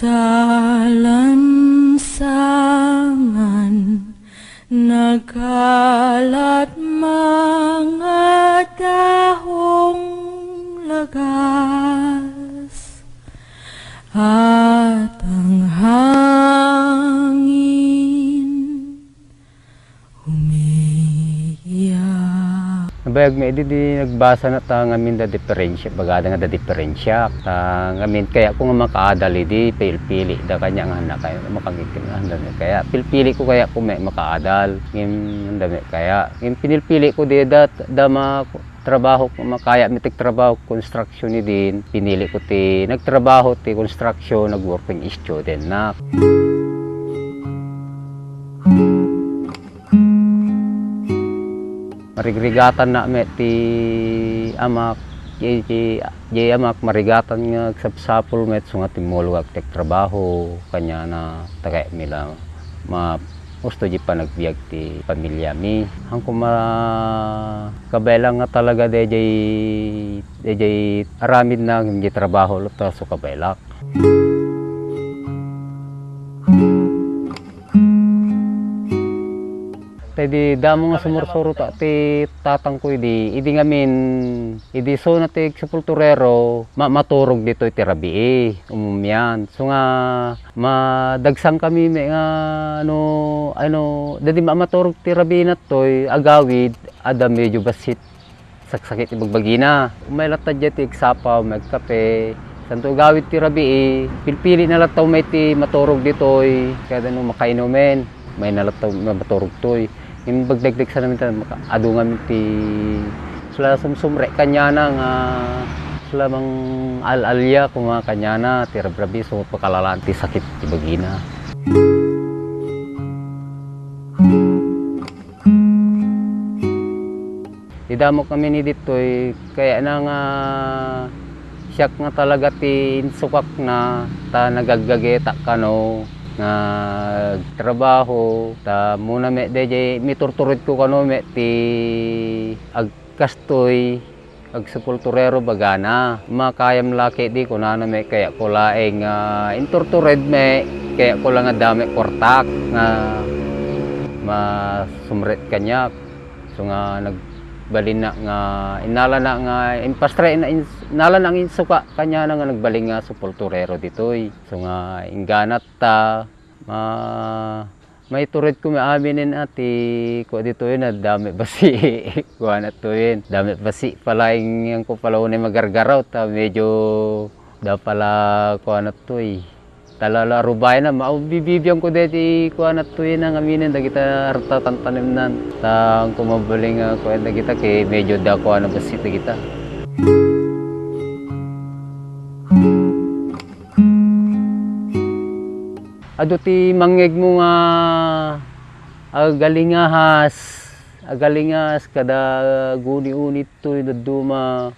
Sa lansangan nagkalat mga dahong lagas at ang hangin umiiyak. Nabayag may di nagbasa na ta ngamin da diferensya, bagada nga da diferensya. Ta ngamin kaya ko nga makaadali di pilpili da kanya nga handa kayo makagikin handa kaya pilpili ko kaya ko may makaadal. Ngim handa kaya ngim pinilpili ko di da trabaho ko makaya mitik trabaho construction ni din pinili ko ti nagtrabaho ti construction nagworking student na. Marigrigatan na met ti amak amak marigatan nga sapsapul met sunga timolwag tek trabaho kanya na takay mila gusto di pa nagbiag ti pamilya mi hangko kabelang nga talaga dejay aramid na hindi trabaho luta so kabelak. Tadi damo nga sumursuro ti tatang ko idi ngamin idi so na ti sepulturero maturog dito iti rabii umumyan so nga madagsang kami may nga ano dadi maturog ti rabii nattoy agawid ada medyo basit saksakit ibagbagina may latad ti iksapaw magkape santo agawid ti rabii pilpili na lataw may ti maturog ditoy kada no makainumen may nalataw maturog toy yung bagdagdag sa namin adungan ti sila sumsumre kanya na nga sila mang alalya kung nga kanya na ti rabrabi so pakalalaan ti sakit ti bagina. Idamo kami ni ditoy kaya na nga siyak nga talaga ti insukak na ta nagaggageta kano nga trabaho ta muna me DJ miturturit ko kano me ti agkastoy ag sepulturero bagana makayam laki di ko na me kaya ko laeng inturtured me kaya ko lang dami kortak nga masumret kanya so nga nagbalin na nga inala na nga impastre inala na insuka kanya na nga nagbaling nga sepulturero ditoy so nga ingganat ta may turid ko maaminin ati ko dito yun na dami basi kuha na to yun dami basi pala yung ko pala unay magargaraw ta medyo da pala kuha na to talala rubay na maubibibiyang ko dito kuha na to yun ang aminin da kita harta tantanim nan ta ang kumabaling kuha na kita kay medyo da kuha na basi da kita. Ado ti mangeg mo nga agalingas kada guni-unit to duma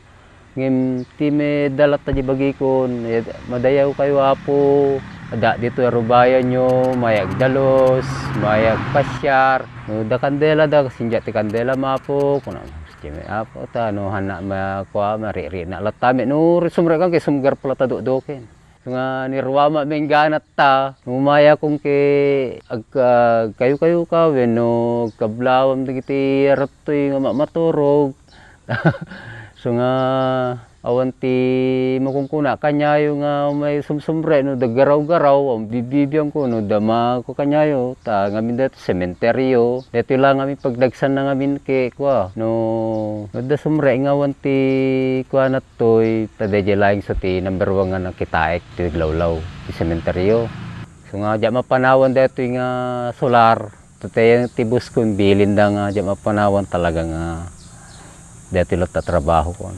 ngem ti me dalat ta di bagikon madayaw kayo apo ada dito rubayan nyo mayag dalos mayag pasyar no da kandela da sinja ti kandela mapo kuno stime apo ta no hana makwa mariri na latame no sumra kang kay sumgar pala ta doken nga nirwama mengganat ta umaya kung ke kayo ka wenno kablawam dagiti rattoy nga maturog so nga awanti makungkuna kanyayo nga may sumsumre no dagaraw-garaw ang bibibiyang ko no dama ko kanyayo ta ngamin dito sementeryo dito lang ngamin pagdagsan na ngamin ke kwa no da sumre nga awanti kwa nattoy ta deje laing sa ti number 1 nga nakitaek ti glawlaw ti sementeryo so nga di mapanawan dito nga solar tatay tibus kun bilin da nga di mapanawan talaga nga dito lot ta trabaho kon.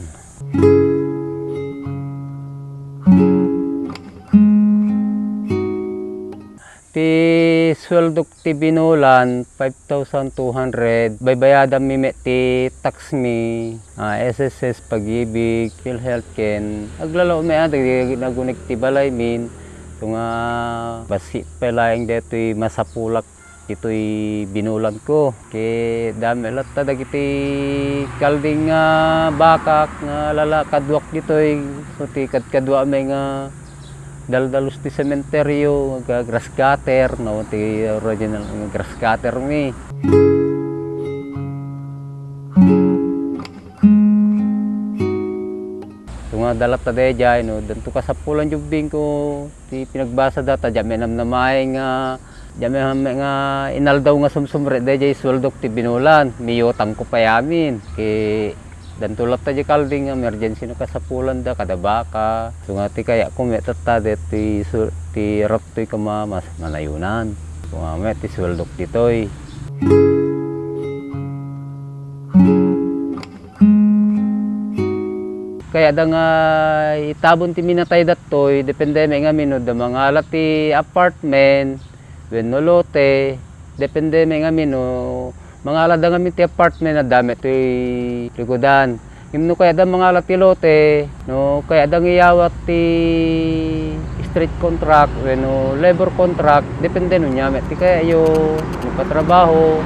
Ti sweldo ti binulan 5,200 baybayadan mi met ti tax mi SSS pag-ibig PhilHealth ken aglalaw mi nagunik ti balay min so nga basi pelaing detoy masapulak ito'y binulan ko kay dami lat ta dagiti kalding bakak nga lala kadwak ditoy so ti kadwa may nga daldalos ti sementeryo nga grass cutter no ti original nga grass cutter mi. Nga dalat ta dayjay no danto ka sa pulan jubbing ko ti pinagbasa data jame namnamay nga jame nga inaldaw nga sumsumre dayjay suldok ti binulan miyotang ko payamin ki danto lat ta kalding emergency no kasapulan da kada baka so nga ti kaya kumetata ti raptoy ka mas manayunan so nga met ti suldok ditoy. Kaya da nga itabon ti minatay datoy depende nga minod da mga lati apartment wenno lote depende nga mino mga alada nga ti apartment na dami ti likodan imno kaya da mga lati lote no kaya da ngiyawat ti street contract wenno labor contract depende no nya ti kaya yo patrabaho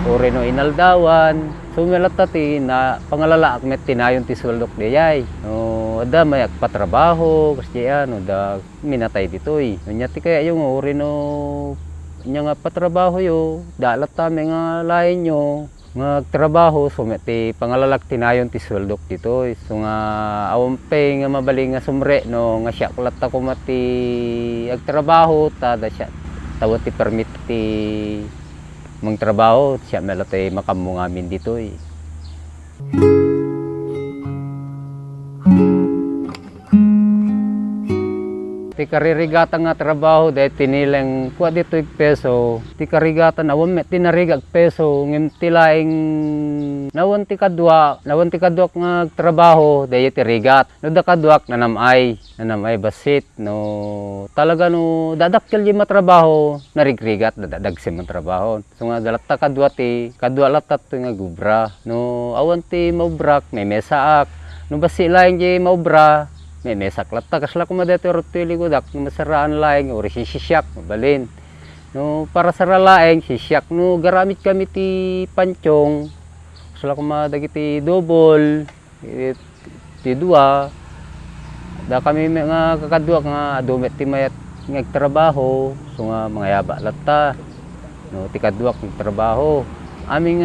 o reno inaldawan so melatati na pangalalaak met tinayon ti suldok dayay no ada mayak patrabaho kasi ano da minatay ditoy nya ti kaya yung ori no nya nga patrabaho yo dalat ta nga lain nyo nga trabaho so met ti pangalalak tinayon ti suldok ditoy so nga awampe nga mabali nga sumre no nga siya kulat ta kumati agtrabaho ta da siya tawat ti permit ti magtrabaho siya melatay makammo ngamin dito eh. Ti karirigatan nga trabaho dahil tinilang kuha dito peso ti karigatan awam met tinarigag peso ngem tilaing nawan ti kadwa nga trabaho dahil tirigat no da kadwak nanamay basit no talaga no dadakkel di matrabaho narigrigat dadagsim man trabaho so nga dalatta kadwa latat nga gubra no awan ti maubrak may mesaak no basi laing di maubra may mesak latta kasla kumadete rotili godak masaraan laing ori sisyak mabalin no para sa laing sisyak no garamit kami ti panchong kasla kumadagiti double ti dua da kami nga kakadwa nga adumet ti mayat ngagtrabaho so nga mga yaba latta no ti kadwa ng trabaho aming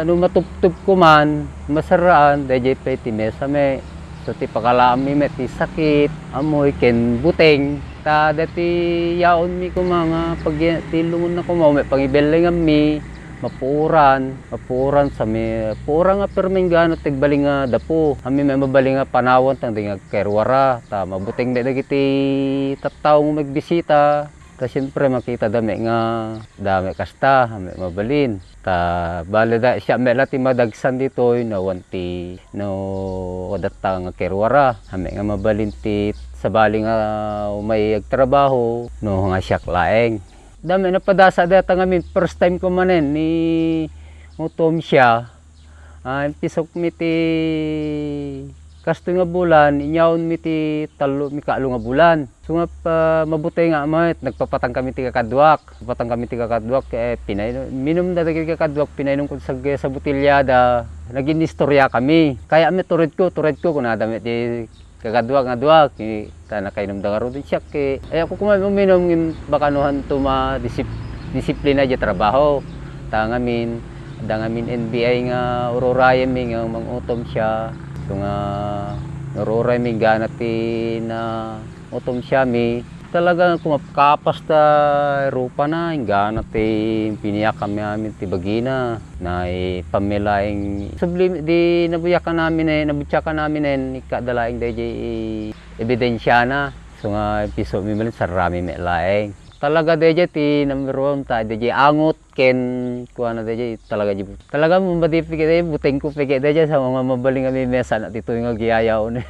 no matuptup ko man masaraan dayjay pa ti mesa me so ti pakalaam mi met ti sakit amoy ken buteng ta dati yaon mi ko mga pag tilungon na ko mao may pangibeleng mi mapuran sa mi pura nga permeng gano tigbaling nga dapo ami may mabaling nga panawon tang di nga kerwara ta mabuteng dagiti tattaw mo magbisita ta siyempre makita dami kasta ami mabalin ta balada siya mela ti madagsan ditoy na wanti no adatta nga kerwara ami nga mabalin ti sabali nga may agtrabaho no nga siyak laeng dami na padasa data ngamin first time ko manen ni utom siya pisok mi ti kasto nga bulan inyaon mi ti talo mi kaalo nga bulan so nga mabutay nga amat nagpapatang kami ti kakadwak pinay minum da ti kakadwak pinainom ko sa botilyada naging istorya kami kaya mi tured ko kun adami ti kakadwak nga duwak ta nakainom da ron siya ke ay ako kuminom bakanuhan to disiplina di trabaho ta ngamin NBI nga uroraya mi nga mangutom siya so nga uroraya mi ganati na utom siya mi talaga kumapkapas ta rupa na ganati piniyak kami amin ti bagina na pamilaing sublim di nabutyakan namin ikadalaing dayjay ebidensya na so nga piso mi malin sarami mi laeng talaga dayjay ti number 1 ta dayjay angot ken kuana dayjay talaga mo madipik dayjay buteng ko peke dayjay sa mga mabaling kami mesa na tito nga giyayaw ni